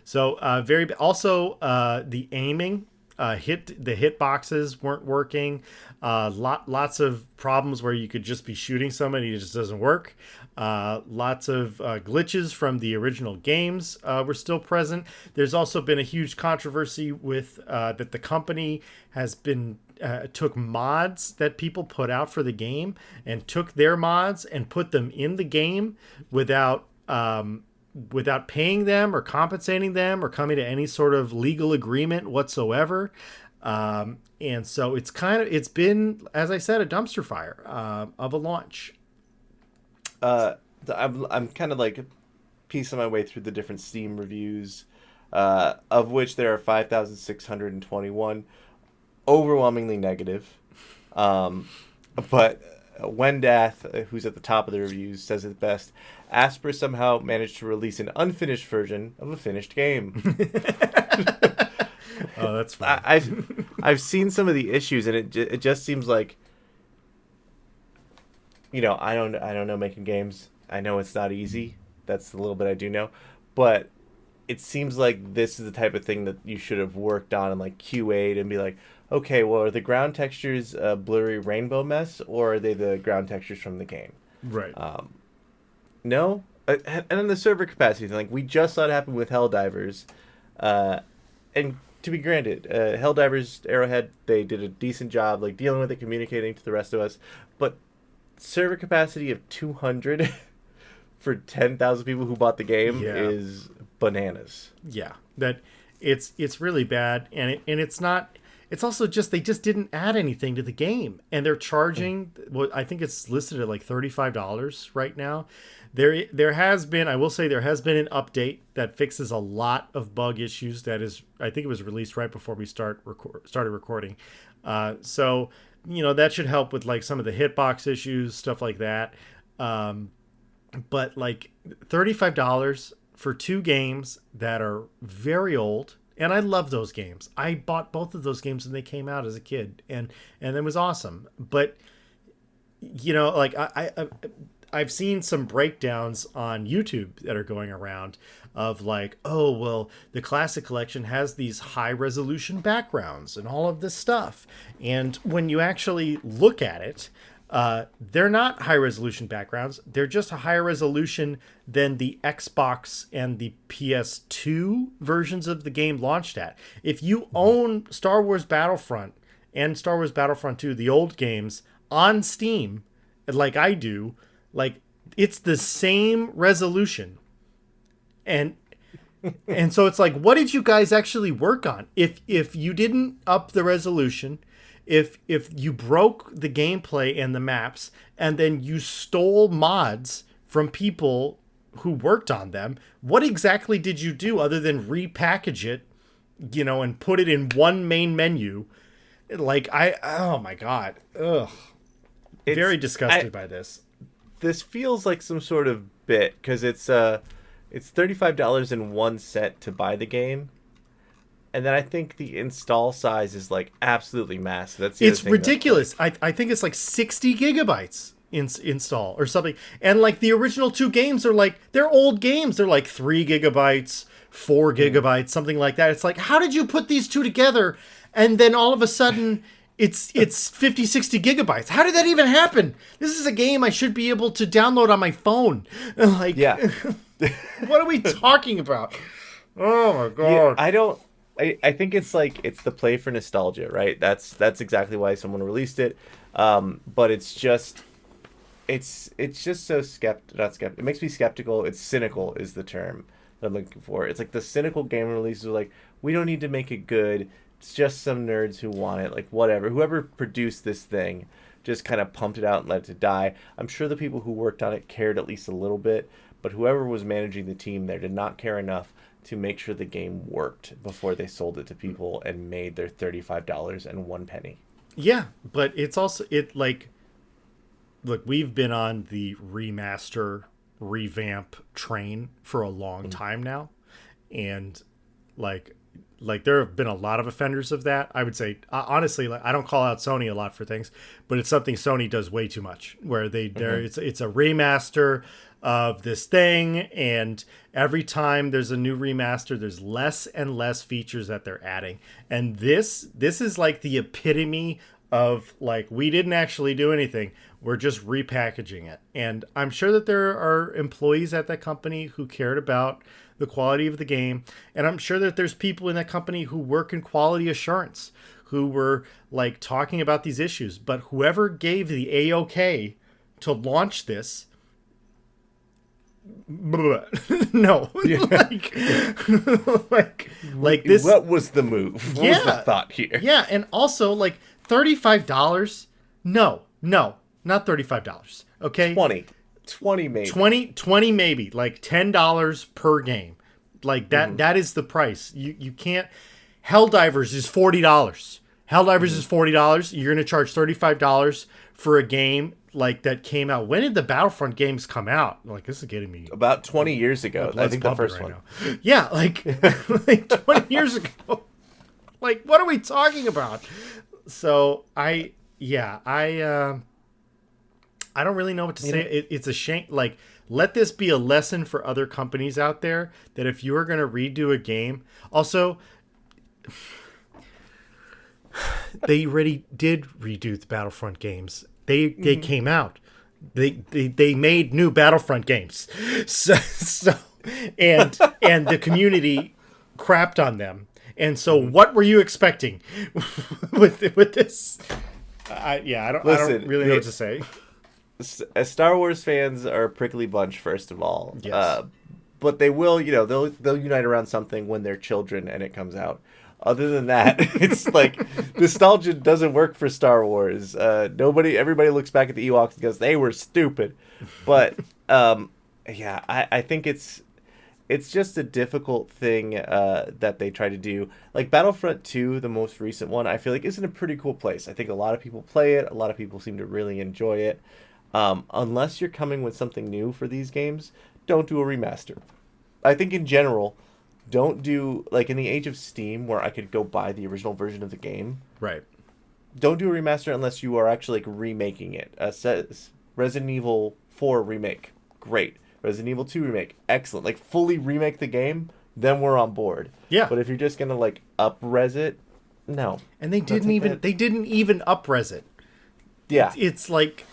So the aiming, the hit boxes weren't working. Lots of problems where you could just be shooting somebody, it just doesn't work. Lots of glitches from the original games were still present. There's also been a huge controversy with that the company has been took mods that people put out for the game and took their mods and put them in the game without paying them or compensating them or coming to any sort of legal agreement whatsoever. And so it's been, as I said, a dumpster fire of a launch. I'm kind of piecing my way through the different Steam reviews, of which there are 5,621. overwhelmingly negative. But Wendath, who's at the top of the reviews, says it best. Asper somehow managed to release an unfinished version of a finished game. Oh, that's fun. I've seen some of the issues, and it just seems like, I don't know making games. I know it's not easy. That's the little bit I do know, but it seems like this is the type of thing that you should have worked on and like QA'd and be like, okay, well, are the ground textures a blurry rainbow mess, or are they the ground textures from the game? Right. No. And then the server capacity thing, like we just saw it happen with Helldivers, and to be granted, Helldivers Arrowhead, they did a decent job like dealing with it, communicating to the rest of us, but server capacity of 200 for 10,000 people who bought the game is bananas. Yeah, that it's really bad, and it's not. It's also just they just didn't add anything to the game, and they're charging. Well, I think it's listed at like $35 right now. There has been, I will say, there has been an update that fixes a lot of bug issues. That is, I think it was released right before we started recording. So that should help with like some of the hitbox issues, stuff like that. But like $35 for 2 games that are very old. And I love those games. I bought both of those games when they came out as a kid, and it was awesome. But like I've seen some breakdowns on YouTube that are going around of like, oh well, the Classic Collection has these high resolution backgrounds and all of this stuff, and when you actually look at it, they're not high resolution backgrounds. They're just a higher resolution than the Xbox and the PS2 versions of the game launched at. If you own Star Wars Battlefront and Star Wars Battlefront 2, the old games, on Steam, like I do, like it's the same resolution. And so it's like, what did you guys actually work on? If you didn't up the resolution, if you broke the gameplay and the maps, and then you stole mods from people who worked on them, what exactly did you do other than repackage it, and put it in one main menu? Like oh my God. Ugh. Very disgusted by this. This feels like some sort of bit, because it's $35.01 to buy the game. And then I think the install size is like absolutely massive. It's ridiculous. I think it's like 60 gigabytes install or something. And like the original 2 games are like, they're old games. They're like 3 gigabytes, 4 gigabytes, something like that. It's like, how did you put these 2 together? And then all of a sudden it's 50, 60 gigabytes. How did that even happen? This is a game I should be able to download on my phone. Like, yeah. What are we talking about? Oh my God. Yeah, I think it's the play for nostalgia, right? That's exactly why someone released it. But it's just so not skeptical. It makes me skeptical. It's cynical is the term that I'm looking for. It's like the cynical game releases are like, we don't need to make it good. It's just some nerds who want it. Like whatever. Whoever produced this thing just kind of pumped it out and let it die. I'm sure the people who worked on it cared at least a little bit, but whoever was managing the team there did not care enough to make sure the game worked before they sold it to people and made their $35.01. Yeah, but it's also look, we've been on the remaster revamp train for a long time now, and like there have been a lot of offenders of that. I would say honestly, like I don't call out Sony a lot for things, but it's something Sony does way too much, where it's a remaster of this thing, and every time there's a new remaster, there's less and less features that they're adding. And this is like the epitome of like, we didn't actually do anything, we're just repackaging it. And I'm sure that there are employees at that company who cared about the quality of the game, and I'm sure that there's people in that company who work in quality assurance who were like talking about these issues. But whoever gave the A-OK to launch this, no. like this. What was the move? What was the thought here? Yeah, and also like $35. No, not $35. Okay, 20 maybe. 20 maybe, like $10 per game. Like that. That is the price. You can't. Helldivers is $40. Helldivers is $40. You're going to charge $35 for a game like that came out. When did the Battlefront games come out? Like, this is getting me about 20 years ago. I think the first one. Now. Yeah, like, like 20 years ago. Like, what are we talking about? So I don't really know what to say. It's a shame. Like, let this be a lesson for other companies out there that if you are going to redo a game, also. They already did redo the Battlefront games. They came out. They made new Battlefront games. So and the community crapped on them. And so what were you expecting with this? I don't really know what to say. Star Wars fans are a prickly bunch, first of all. Yes. But they will, they'll unite around something when they're children and it comes out. Other than that, it's like nostalgia doesn't work for Star Wars. Everybody looks back at the Ewoks and goes, they were stupid. But I think it's just a difficult thing that they try to do. Like Battlefront 2, the most recent one, I feel like is in a pretty cool place. I think a lot of people play it. A lot of people seem to really enjoy it. Unless you're coming with something new for these games, don't do a remaster. I think in general, don't do, like in the age of Steam where I could go buy the original version of the game. Right. Don't do a remaster unless you are actually like remaking it. Resident Evil 4 remake, great. Resident Evil 2 remake, excellent. Like fully remake the game, then we're on board. Yeah. But if you're just gonna like up-res it, no. And they didn't even up-res it. Yeah. It's like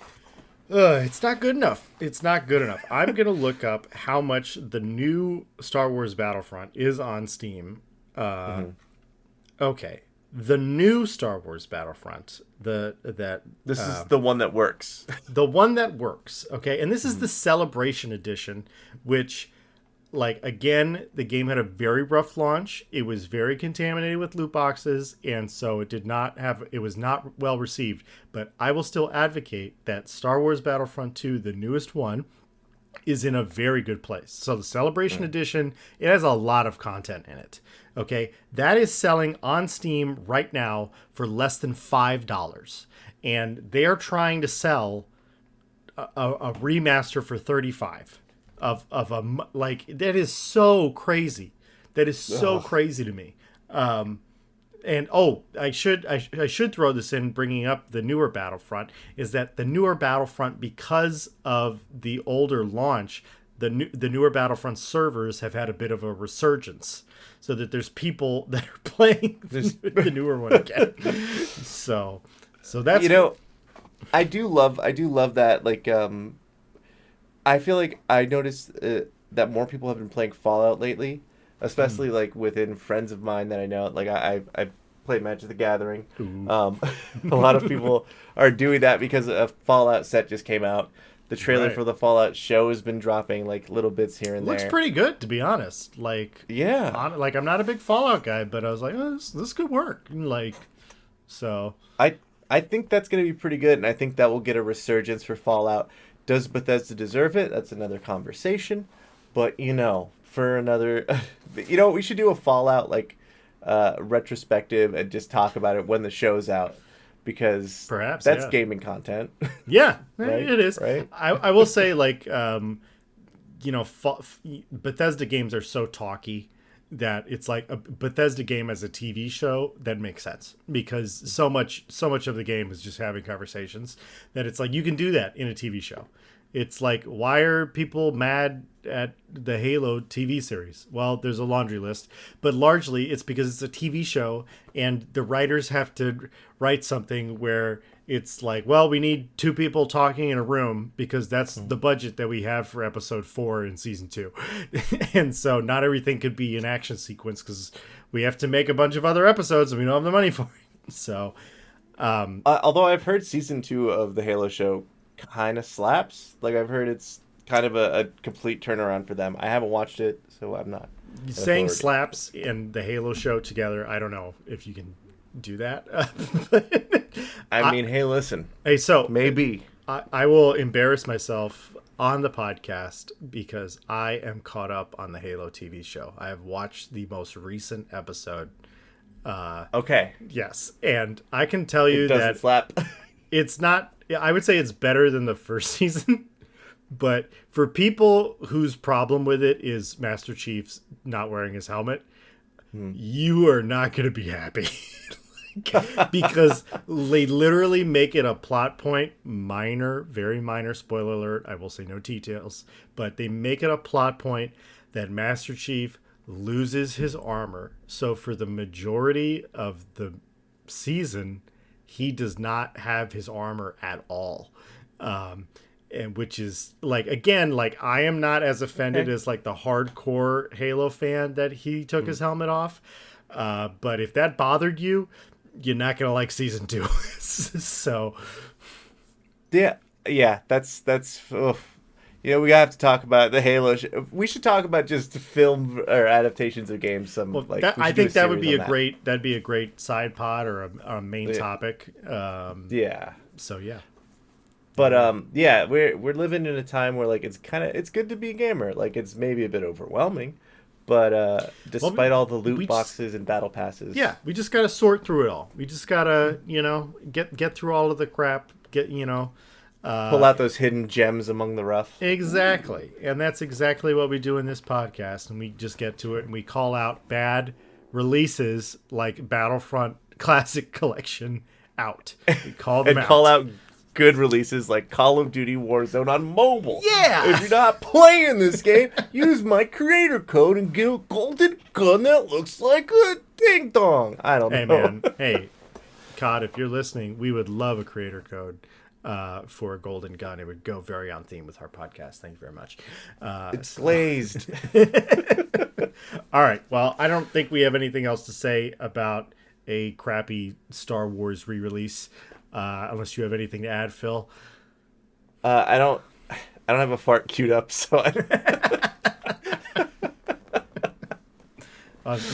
it's not good enough. It's not good enough. I'm going to look up how much the new Star Wars Battlefront is on Steam. Okay. The new Star Wars Battlefront, this is the one that works. The one that works, okay? And this is the Celebration Edition, which, like, again, the game had a very rough launch. It was very contaminated with loot boxes, and so it was not well received. But I will still advocate that Star Wars Battlefront 2, the newest one, is in a very good place. So the Celebration Edition, it has a lot of content in it. Okay, that is selling on Steam right now for less than $5, and they're trying to sell a remaster for $35 like that is so crazy. That is so crazy to me. And I should throw this in, bringing up the newer Battlefront, is that the newer Battlefront, because of the older launch, the newer Battlefront servers have had a bit of a resurgence, so that there's people that are playing the newer one again. So that's, I do love that. Like, I feel like I noticed that more people have been playing Fallout lately. Especially like within friends of mine that I know, like I play Magic the Gathering. A lot of people are doing that because a Fallout set just came out. The trailer for the Fallout show has been dropping like little bits here and there. Looks pretty good, to be honest. Like, yeah, like I'm not a big Fallout guy, but I was like, oh, this could work. Like, so I think that's going to be pretty good, and I think that will get a resurgence for Fallout. Does Bethesda deserve it? That's another conversation. But for another, we should do a Fallout like retrospective and just talk about it when the show's out, because perhaps that's gaming content. Yeah, right? It is. Right. I will say, like, Bethesda games are so talky that it's like a Bethesda game as a TV show that makes sense, because so much of the game is just having conversations that it's like you can do that in a TV show. It's like, why are people mad at the Halo TV series? Well, there's a laundry list, but largely it's because it's a TV show and the writers have to write something where it's like, well, we need two people talking in a room because that's the budget that we have for episode 4 in season 2. And so not everything could be an action sequence because we have to make a bunch of other episodes and we don't have the money for it. So, although I've heard season 2 of the Halo show kind of slaps. Like, I've heard it's kind of a complete turnaround for them. I haven't watched it, so I'm not saying slaps and the Halo show together. I don't know if you can do that. I mean, hey, listen. Hey, so maybe I will embarrass myself on the podcast because I am caught up on the Halo TV show. I have watched the most recent episode Okay. Yes, and I can tell you It doesn't that slap. it's not. I would say it's better than the first season, but for people whose problem with it is Master Chief's not wearing his helmet, you are not going to be happy. Because they literally make it a plot point, minor, very minor, spoiler alert, I will say no details, but they make it a plot point that Master Chief loses his armor. So for the majority of the season, he does not have his armor at all. And which is like, again, like I am not as offended as like the hardcore Halo fan that he took his helmet off. But if that bothered you, you're not gonna like season 2. So yeah, that's oof. We have to talk about the Halo. We should talk about just film or adaptations of games. I think that would be that'd be a great side pod or a main topic. Yeah. So yeah. But we're living in a time where like it's good to be a gamer. Like it's maybe a bit overwhelming, but despite all the loot boxes and battle passes, we just gotta sort through it all. We just gotta get through all of the crap. Pull out those hidden gems among the rough. Exactly, and that's exactly what we do in this podcast. And we just get to it and we call out bad releases like Battlefront Classic Collection out. We call them and call out good releases like Call of Duty Warzone on mobile. Yeah! If you're not playing this game, use my creator code and get a golden gun that looks like a ding dong. I don't know. Hey, man. Hey, COD, if you're listening, we would love a creator code for a golden gun. It would go very on theme with our podcast. Thank you very much. It's glazed. All right. Well, I don't think we have anything else to say about a crappy Star Wars re-release. Unless you have anything to add, Phil. I don't have a fart queued up, so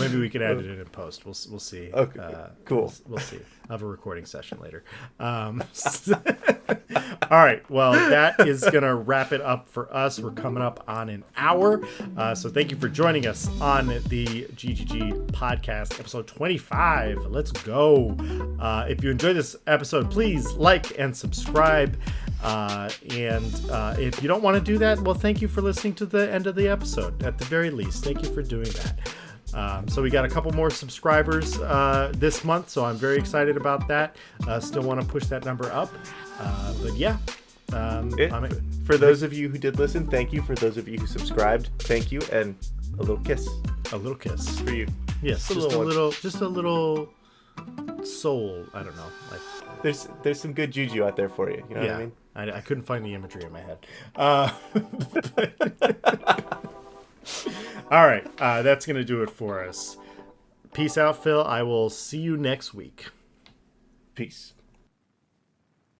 maybe we could add it in post. We'll see. Okay, cool. We'll see. I'll have a recording session later. All right. Well, that is going to wrap it up for us. We're coming up on an hour. So thank you for joining us on the GGG Podcast, episode 25. Let's go. If you enjoyed this episode, please like and subscribe. And if you don't want to do that, well, thank you for listening to the end of the episode. At the very least, thank you for doing that. So we got a couple more subscribers this month, so I'm very excited about that. Still want to push that number up. But yeah. For those of you who did listen, thank you. For those of you who subscribed, thank you. And a little kiss. A little kiss. For you. Yes, just a little soul. I don't know. Like there's some good juju out there for you. You know what I mean? I couldn't find the imagery in my head. All right, that's going to do it for us. Peace out, Phil. I will see you next week. Peace.